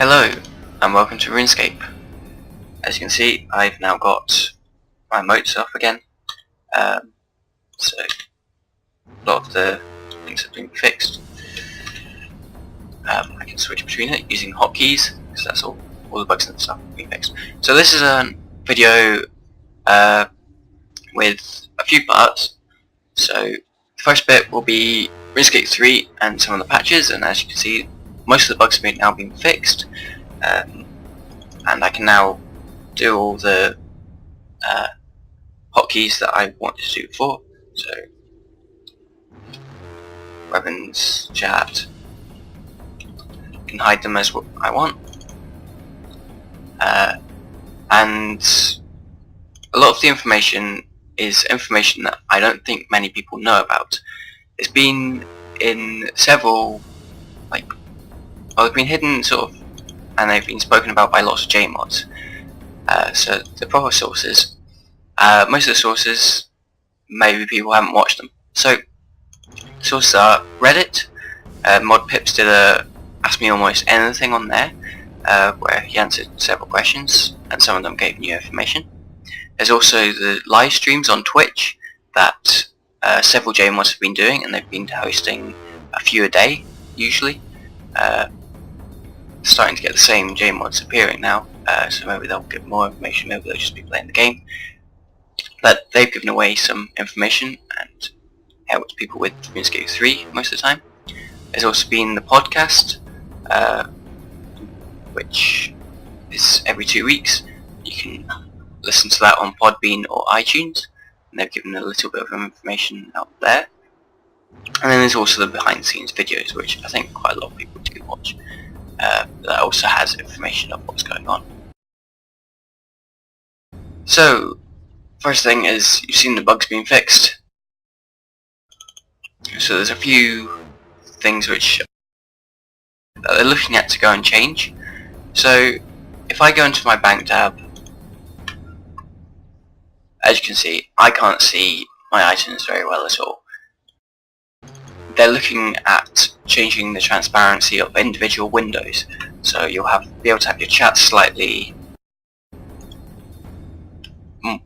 Hello and welcome to Runescape. As you can see, I've now got my moats off again, so a lot of the things have been fixed. I can switch between it using hotkeys, because that's all the bugs and stuff have been fixed. So this is a video with a few parts. So the first bit will be Runescape 3 and some of the patches, and as you can see, most of the bugs have now been fixed, and I can now do all the hotkeys that I wanted to do before. So weapons, chat, I can hide them as what I want, and a lot of the information is information that I don't think many people know about. It's been in several, they've been hidden sort of, and they've been spoken about by lots of JMods. So the proper sources, most of the sources, maybe people haven't watched them. So sources are Reddit. ModPips did a Ask Me Almost Anything on there, where he answered several questions, and some of them gave new information. There's also the live streams on Twitch that several JMods have been doing, and they've been hosting a few a day, usually. Starting to get the same JMods appearing now, so maybe they'll give more information, maybe they'll just be playing the game. But they've given away some information and helped people with Runescape 3 most of the time. There's also been the podcast, which is every 2 weeks. You can listen to that on Podbean or iTunes, and they've given a little bit of information out there. And then there's also the behind the scenes videos, which I think quite a lot of people do watch. That also has information of what's going on. So, first thing is, you've seen the bugs being fixed. So there's a few things which they're looking at to go and change. So, if I go into my bank tab, as you can see, I can't see my items very well at all. They're looking at changing the transparency of individual windows, so you'll be able to have your chat slightly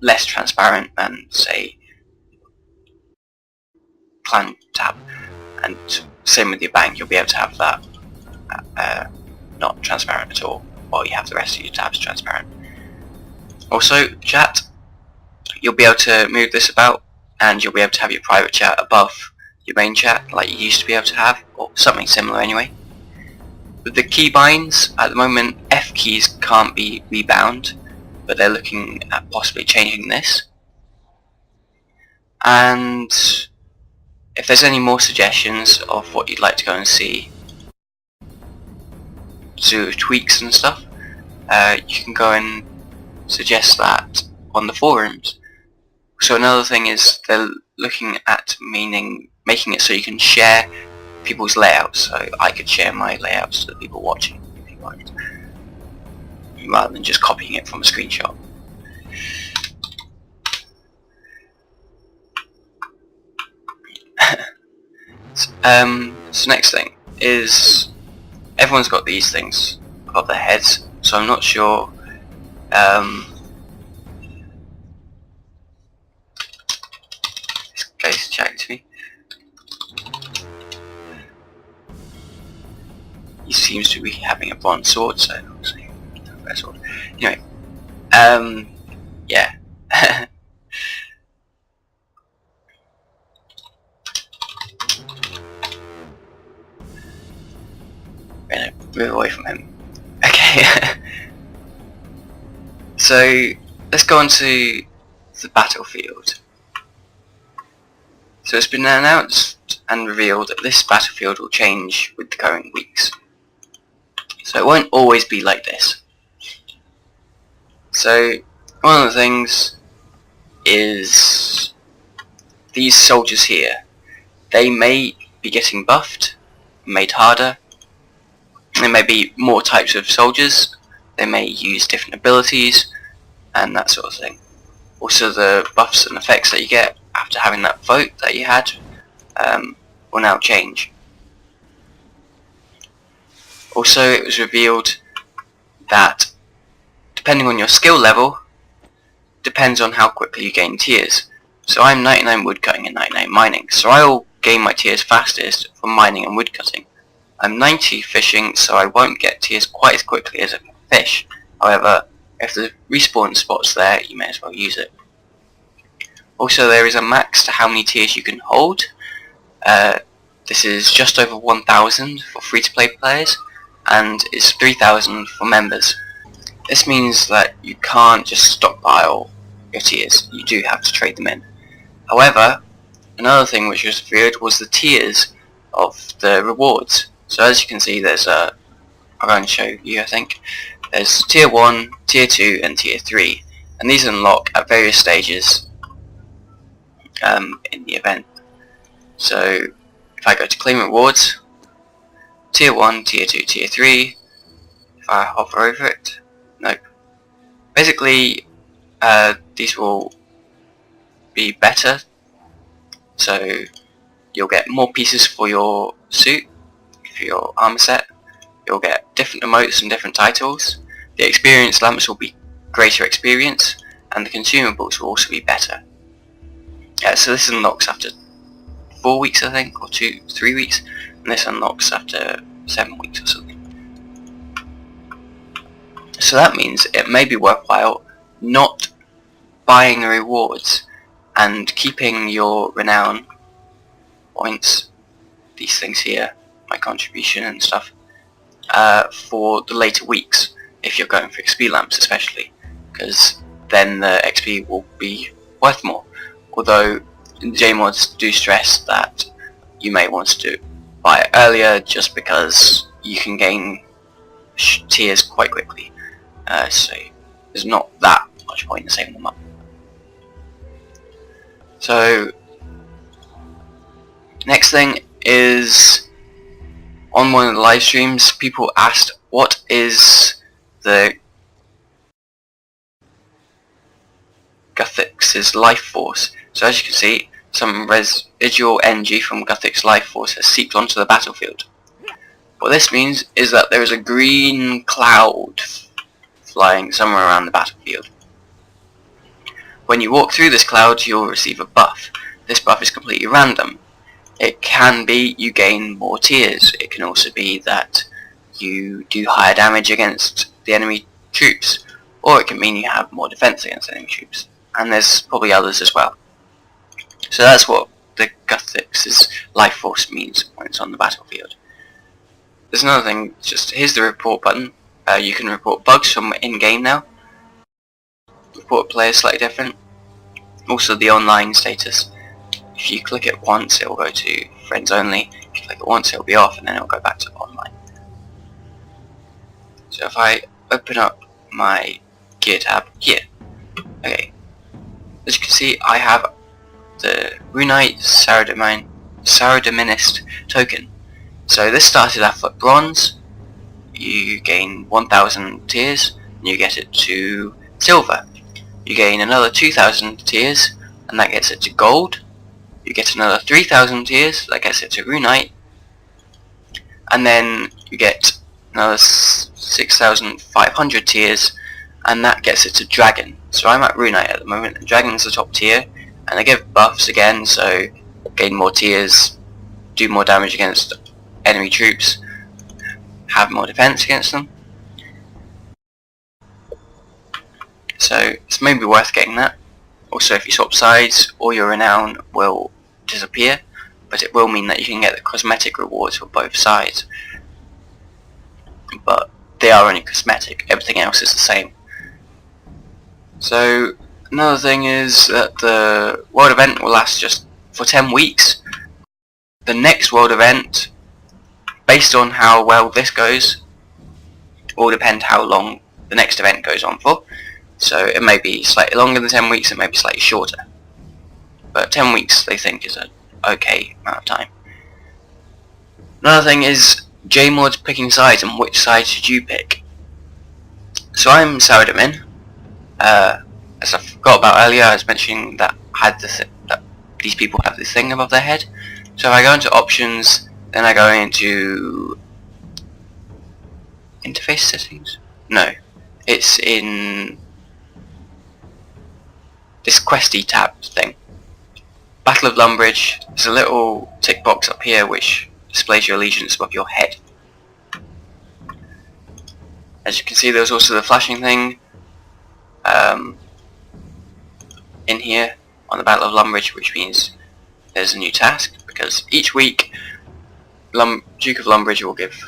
less transparent than, say, clan tab, and same with your bank. You'll be able to have that not transparent at all, while you have the rest of your tabs transparent. Also, chat, you'll be able to move this about, and you'll be able to have your private chat above your main chat, like you used to be able to have, or something similar anyway. With the keybinds, at the moment F keys can't be rebound, but they're looking at possibly changing this. And if there's any more suggestions of what you'd like to go and see, to tweaks and stuff, you can go and suggest that on the forums. So another thing is they're looking at making it so you can share people's layouts. So I could share my layouts to the people watching if you want, rather than just copying it from a screenshot. So next thing is, everyone's got these things above their heads, so I'm not sure this guy's chatting to me. He seems to be having a bronze sword, so obviously a sword. Anyway, yeah. We're gonna move away from him. Okay. So let's go on to the battlefield. So it's been announced and revealed that this battlefield will change with the coming weeks. So it won't always be like this. So one of the things is these soldiers here. They may be getting buffed, made harder. There may be more types of soldiers. They may use different abilities and that sort of thing. Also, the buffs and effects that you get after having that vote that you had will now change. Also, it was revealed that, depending on your skill level, depends on how quickly you gain tiers. So I'm 99 woodcutting and 99 mining, so I'll gain my tiers fastest from mining and woodcutting. I'm 90 fishing, so I won't get tiers quite as quickly as I can fish. However, if the respawn spot's there, you may as well use it. Also, there is a max to how many tiers you can hold. This is just over 1,000 for free-to-play players, and it's 3,000 for members. This means that you can't just stockpile your tiers, you do have to trade them in. However, another thing which was revealed was the tiers of the rewards. So as you can see, there's I'm going to show you, I think. There's tier 1, tier 2 and tier 3, and these unlock at various stages in the event. So if I go to claim rewards, tier 1, tier 2, tier 3, if I hover over it, nope. Basically, these will be better, so you'll get more pieces for your suit, for your armor set, you'll get different emotes and different titles, the experience lamps will be greater experience, and the consumables will also be better. So this unlocks after 4 weeks, I think, or 3 weeks, and this unlocks after 7 weeks or something. So that means it may be worthwhile not buying the rewards and keeping your renown points, these things here, my contribution and stuff, for the later weeks, if you're going for XP lamps especially, because then the XP will be worth more. Although JMods do stress that you may want to buy it earlier just because you can gain tiers quite quickly, so there's not that much point in saving them up. So next thing is, on one of the live streams people asked what is the Guthix's life force. So as you can see, some residual energy from Guthix's life force has seeped onto the battlefield. What this means is that there is a green cloud flying somewhere around the battlefield. When you walk through this cloud, you'll receive a buff. This buff is completely random. It can be you gain more tiers. It can also be that you do higher damage against the enemy troops, or it can mean you have more defense against enemy troops. And there's probably others as well. So that's what the Guthix's life force means when it's on the battlefield. There's another thing, just here's the report button. You can report bugs from in-game now. Report players slightly different. Also the online status. If you click it once, it will go to friends only. If you click it once, it will be off, and then it will go back to online. So if I open up my gear tab here, okay, as you can see, I have the Runite Saradominist token. So this started off at bronze. You gain 1,000 tiers, and you get it to silver. You gain another 2,000 tiers, and that gets it to gold. You get another 3,000 tiers, that gets it to Runite. And then you get another 6,500 tiers, and that gets it to Dragon. So I'm at Runite at the moment, and Dragon's the top tier, and they give buffs again, so gain more tiers, do more damage against enemy troops, have more defense against them. So it's maybe worth getting that. Also, if you swap sides, all your renown will disappear, but it will mean that you can get the cosmetic rewards for both sides. But they are only cosmetic, everything else is the same. So another thing is that the world event will last just for 10 weeks. The next world event, based on how well this goes, will depend how long the next event goes on for. So it may be slightly longer than 10 weeks, it may be slightly shorter. But 10 weeks they think is an okay amount of time. Another thing is JMods picking sides, and which side should you pick? So I'm Saradomin. As I forgot about earlier, I was mentioning that that these people have this thing above their head. So if I go into options, then I go into interface settings? No. It's in this questy tab thing. Battle of Lumbridge. There's a little tick box up here which displays your allegiance above your head. As you can see, there's also the flashing thing in here on the Battle of Lumbridge, which means there's a new task, because each week Duke of Lumbridge will give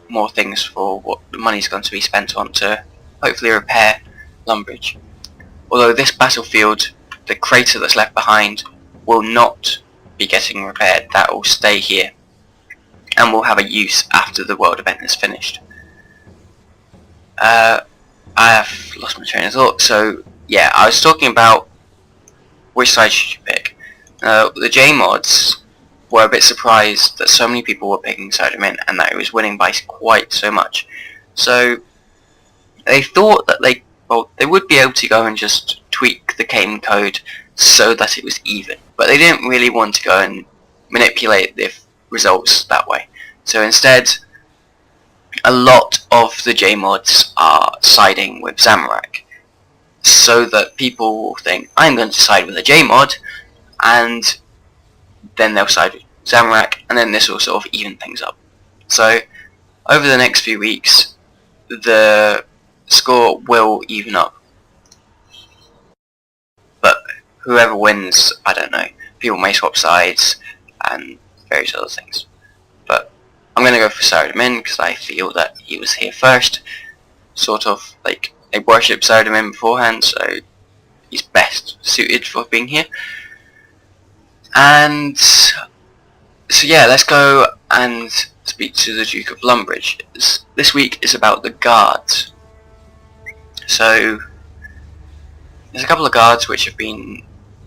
more things for what the money's going to be spent on to hopefully repair Lumbridge. Although this battlefield, the crater that's left behind, will not be getting repaired. That will stay here and will have a use after the world event is finished. I have lost my train of thought. So yeah, I was talking about which side should you pick. The J mods were a bit surprised that so many people were picking Spider-Man and that it was winning by quite so much. So they thought that they would be able to go and just tweak the game code so that it was even, but they didn't really want to go and manipulate the results that way. So instead, a lot of the J mods are siding with Zamorak, so that people will think, I'm going to side with a J mod, and then they'll side with Zamorak, and then this will sort of even things up. So over the next few weeks, the score will even up. But whoever wins, I don't know. People may swap sides and various other things. But I'm going to go for Saradomin because I feel that he was here first. Sort of like they worship Saradomin beforehand, so he's best suited for being here. And so yeah, let's go and speak to the Duke of Lumbridge. This week is about the guards. So there's a couple of guards which have been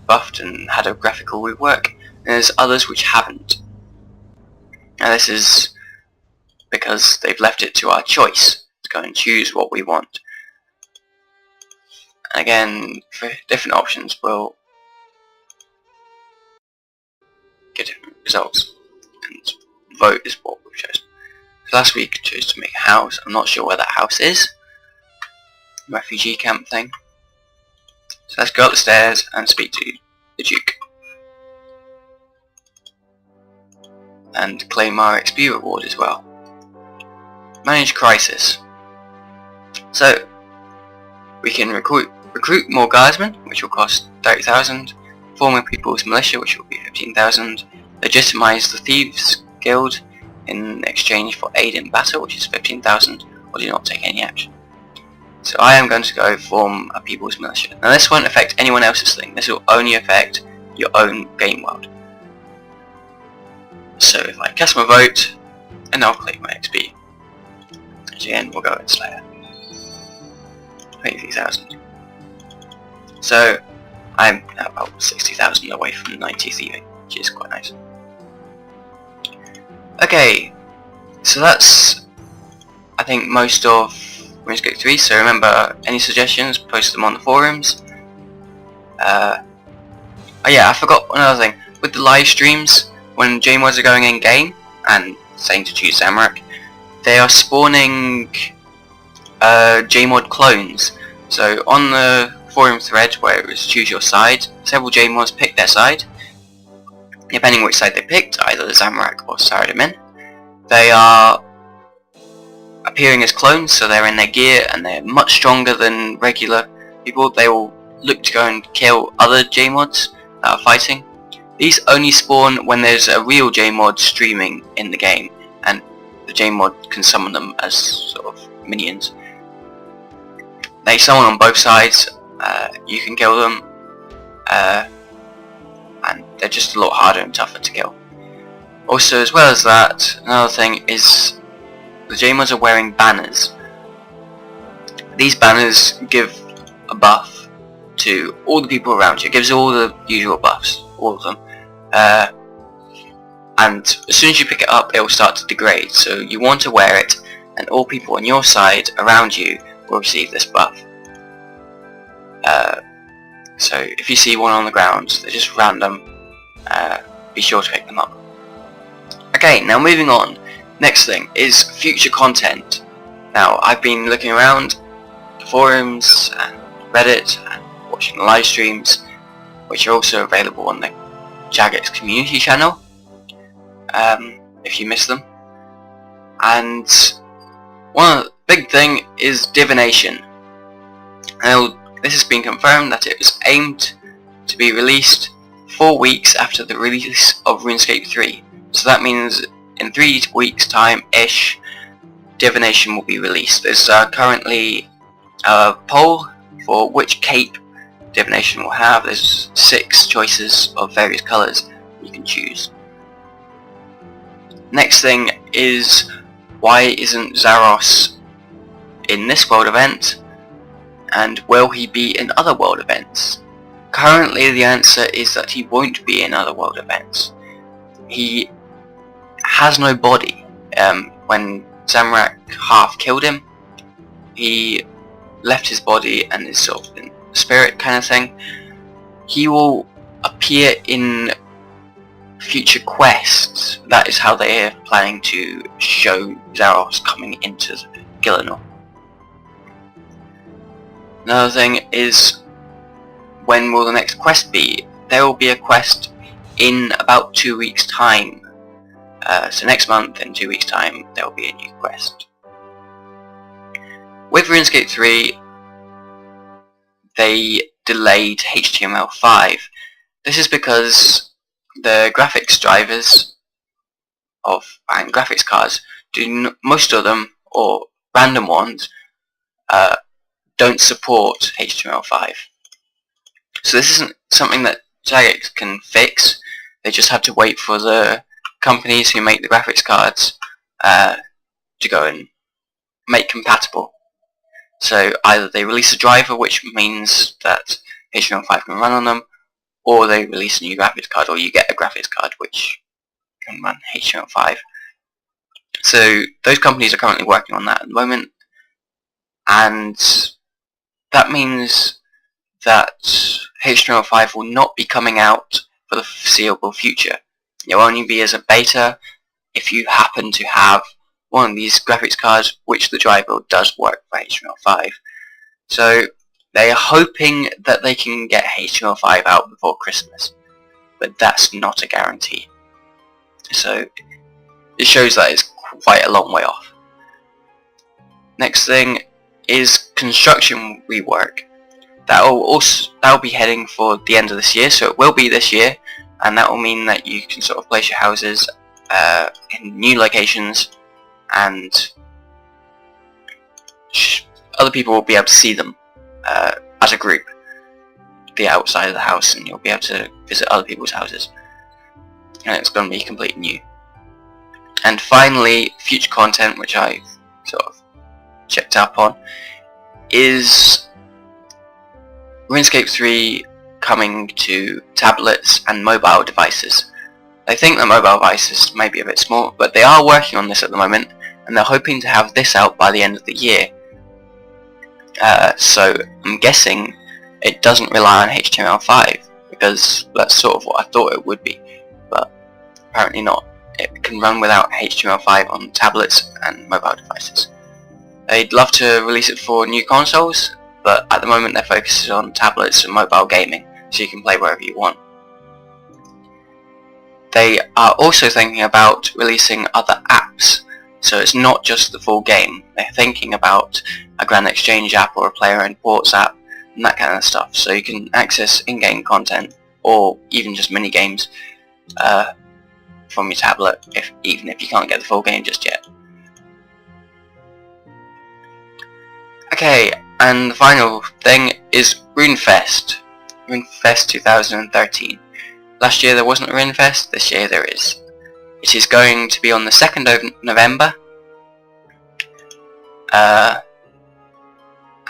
buffed and had a graphical rework, and there's others which haven't. And this is because they've left it to our choice to go and choose what we want. And again, for different options we'll get different results, and vote is what we've chosen. So last week I chose to make a house. I'm not sure where that house is. Refugee camp thing. So let's go up the stairs and speak to the Duke and claim our XP reward as well. Manage crisis. So we can recruit more guardsmen, which will cost 30,000. Form a people's militia, which will be 15,000. Legitimize the thieves guild in exchange for aid in battle, which is 15,000, or do not take any action. So I am going to go form a people's militia. Now this won't affect anyone else's thing, this will only affect your own game world. So if I cast my vote, and I'll click my XP. Again, we'll go and Slayer. 23,000. So I'm now about 60,000 away from 90 thieving, which is quite nice. Okay, so that's I think most of Runescape 3, so remember, any suggestions, post them on the forums. Oh yeah, I forgot another thing. With the live streams, when J-mods are going in game and saying to choose Zamorak, they are spawning J-mod clones. So on the forum thread where it was choose your side, several J-mods picked their side. Depending on which side they picked, either Zamorak or Saradomin, they are appearing as clones, so they're in their gear and they're much stronger than regular people. They will look to go and kill other J-mods that are fighting. These only spawn when there's a real J-mod streaming in the game, and the J-mod can summon them as sort of minions. They summon on both sides, you can kill them, and they're just a lot harder and tougher to kill. Also, as well as that, another thing is the J-mods are wearing banners. These banners give a buff to all the people around you. It gives all the usual buffs, all of them. And as soon as you pick it up, it will start to degrade. So you want to wear it, and all people on your side around you will receive this buff. So if you see one on the ground, they're just random. Be sure to pick them up. Okay, now moving on. Next thing is future content. Now I've been looking around forums and Reddit and watching live streams, which are also available on the Jagex community channel if you miss them. And one big thing is divination. Now this has been confirmed that it was aimed to be released 4 weeks after the release of RuneScape 3. So that means in 3 weeks time-ish, divination will be released. There's currently a poll for which cape divination will have. There's 6 choices of various colours you can choose. Next thing is, why isn't Zaros in this world event, and will he be in other world events? Currently the answer is that he won't be in other world events. He has no body. When Zamorak half killed him, he left his body and is sort of in spirit kind of thing. He will appear in future quests. That is how they are planning to show Zaros coming into Gielinor. Another thing is, when will the next quest be? There will be a quest in about 2 weeks time. So next month, in 2 weeks time, there will be a new quest. With RuneScape 3, they delayed HTML5. This is because the graphics drivers and graphics cards, most of them, or random ones, don't support HTML5. So this isn't something that Jagex can fix. They just have to wait for the companies who make the graphics cards to go and make compatible. So either they release a driver, which means that HTML5 can run on them, or they release a new graphics card, or you get a graphics card which can run HTML5. So those companies are currently working on that at the moment, and that means that HTML5 will not be coming out for the foreseeable future. It will only be as a beta if you happen to have one of these graphics cards, which the driver does work for HTML5. So they are hoping that they can get HTML5 out before Christmas, but that's not a guarantee. So it shows that it's quite a long way off. Next thing is construction rework. That will be heading for the end of this year, so it will be this year, and that will mean that you can sort of place your houses in new locations, and other people will be able to see them as a group, the outside of the house, and you'll be able to visit other people's houses, and it's going to be completely new. And finally, future content, which I sort of checked up on, is RuneScape 3 coming to tablets and mobile devices. I think the mobile devices may be a bit small, but they are working on this at the moment, and they're hoping to have this out by the end of the year. So I'm guessing it doesn't rely on HTML5, because that's sort of what I thought it would be, but apparently not. It can run without HTML5 on tablets and mobile devices. They'd love to release it for new consoles, but at the moment their focus is on tablets and mobile gaming, so you can play wherever you want. They are also thinking about releasing other apps, so it's not just the full game. They're thinking about a Grand Exchange app or a player imports app and that kind of stuff, so you can access in-game content or even just mini-games from your tablet, even if you can't get the full game just yet. Okay, and the final thing is Runefest. Runefest 2013. Last year there wasn't a Runefest, this year there is. It is going to be on the 2nd of November.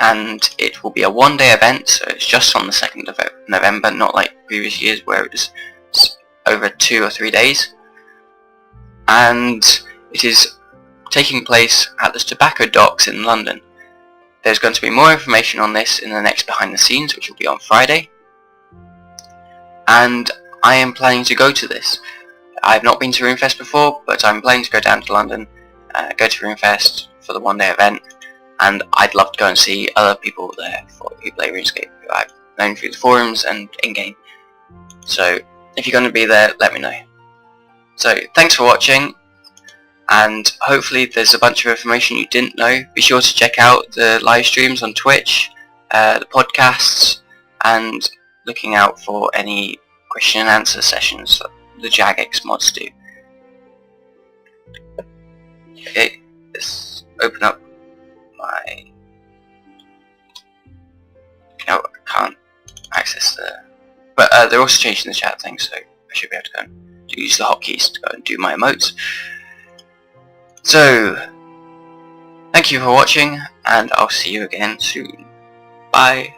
And it will be a one-day event, so it's just on the 2nd of November, not like previous years where it was over 2 or 3 days. And it is taking place at the Tobacco Docks in London. There's going to be more information on this in the next behind the scenes, which will be on Friday. And I am planning to go to this. I've not been to Runefest before, but I'm planning to go down to London, go to Runefest for the one-day event, and I'd love to go and see other people there who play RuneScape, who I've known through the forums and in-game. So if you're going to be there, let me know. So thanks for watching, and hopefully there's a bunch of information you didn't know. Be sure to check out the live streams on Twitch, the podcasts, and looking out for any question and answer sessions that the Jagex mods do. Okay, let's open up my... No, I can't access the... But they're also changing the chat thing, so I should be able to go and use the hotkeys to go and do my emotes. So, thank you for watching, and I'll see you again soon. Bye.